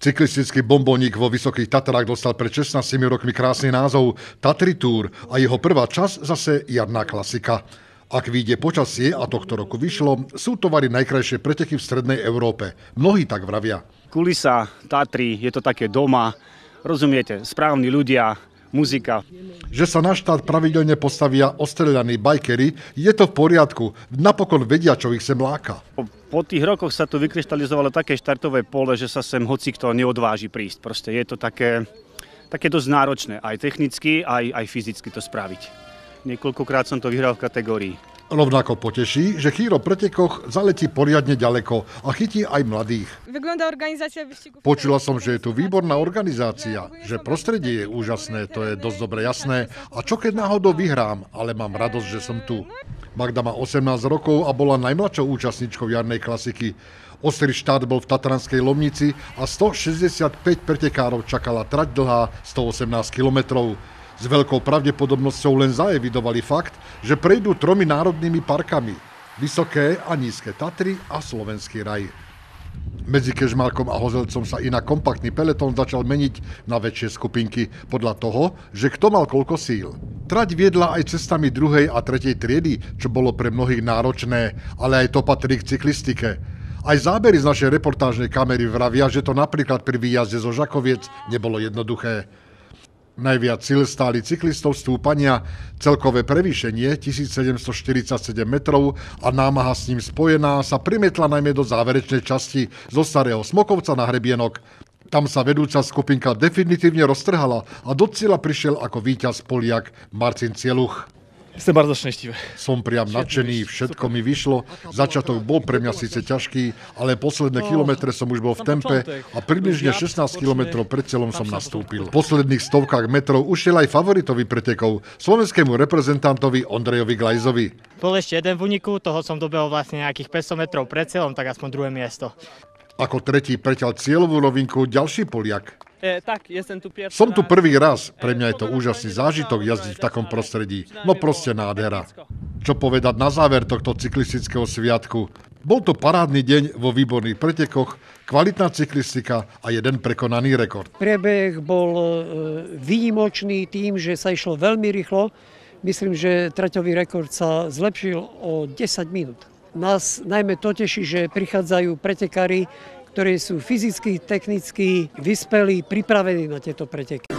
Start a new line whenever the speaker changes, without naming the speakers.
Cyklistický bombónik vo Vysokých Tatrách dostal pred 16 rokmi krásny názov Tatry Tour a jeho prvá časť zase jarná klasika. Ak vyjde počasie, a tohto roku vyšlo, sú to vari najkrajšie preteky v strednej Európe. Mnohí tak vravia.
Kulisa, Tatry, je to také doma, rozumiete, správni ľudia, muzika.
Že sa na štát pravidelne postavia ostrieľaní bajkery, je to v poriadku. Napokon vedia, čo ich sem láka.
Po tých rokoch sa tu vykryštalizovalo také štartové pole, že sa sem hocikto neodváži prísť. Proste je to také dosť náročné, aj technicky, aj fyzicky to spraviť. Niekoľkokrát som to vyhral v kategórii.
Rovnako poteší, že Chýro pretekoch zaletí poriadne ďaleko a chytí aj mladých. Počula som, že je tu výborná organizácia, že prostredie je úžasné, to je dosť dobre jasné. A čo keď náhodou vyhrám, ale mám radosť, že som tu. Magda má 18 rokov a bola najmladšou účastníčkou jarnej klasiky. Ostrý štát bol v Tatranskej Lomnici a 165 pretekárov čakala trať dlhá 118 kilometrov. S veľkou pravdepodobnosťou len zaevidovali fakt, že prejdú 3 národnými parkami. Vysoké a nízke Tatry a Slovenský raj. Medzi Kežmarkom a Hozelcom sa inak kompaktný peletón začal meniť na väčšie skupinky podľa toho, že kto mal koľko síl. Trať viedla aj cestami 2. a 3. triedy, čo bolo pre mnohých náročné, ale aj to patrí k cyklistike. Aj zábery z našej reportážnej kamery vravia, že to napríklad pri výjazde zo Žakoviec nebolo jednoduché. Najviac síl stáli cyklistov stúpania, celkové prevýšenie 1747 metrov a námaha s ním spojená sa primetla najmä do záverečnej časti zo Starého Smokovca na Hrebienok. Tam sa vedúca skupinka definitívne roztrhala a do cieľa prišiel ako víťaz Poliak Marcin Cieluch.
Jestem bardzo szczęśliwy.
Som priam nadšený, všetko mi vyšlo. Začiatok bol pre mňa síce ťažký, ale posledné kilometre som už bol v tempe a približne 16 kilometrov pred cieľom som nastúpil. V posledných stovkách metrov ušiel aj favoritovi pretekov, slovenskému reprezentantovi Ondrejovi Glajzovi.
Bol ešte jeden v úniku, toho som dobehol vlastne nejakých 500 metrov pred cieľom, tak aspoň druhé miesto.
Ako tretí preťal cieľovú rovinku ďalší Poliak. Som tu prvý raz, pre mňa je to úžasný zážitok jazdiť v takom prostredí. No proste nádhera. Čo povedať na záver tohto cyklistického sviatku? Bol to parádny deň vo výborných pretekoch, kvalitná cyklistika a jeden prekonaný rekord.
Priebeh bol výnimočný tým, že sa išlo veľmi rýchlo. Myslím, že traťový rekord sa zlepšil o 10 minút. Nás najmä to teší, že prichádzajú pretekári, ktorí sú fyzicky, technicky vyspelí, pripravení na tieto preteky.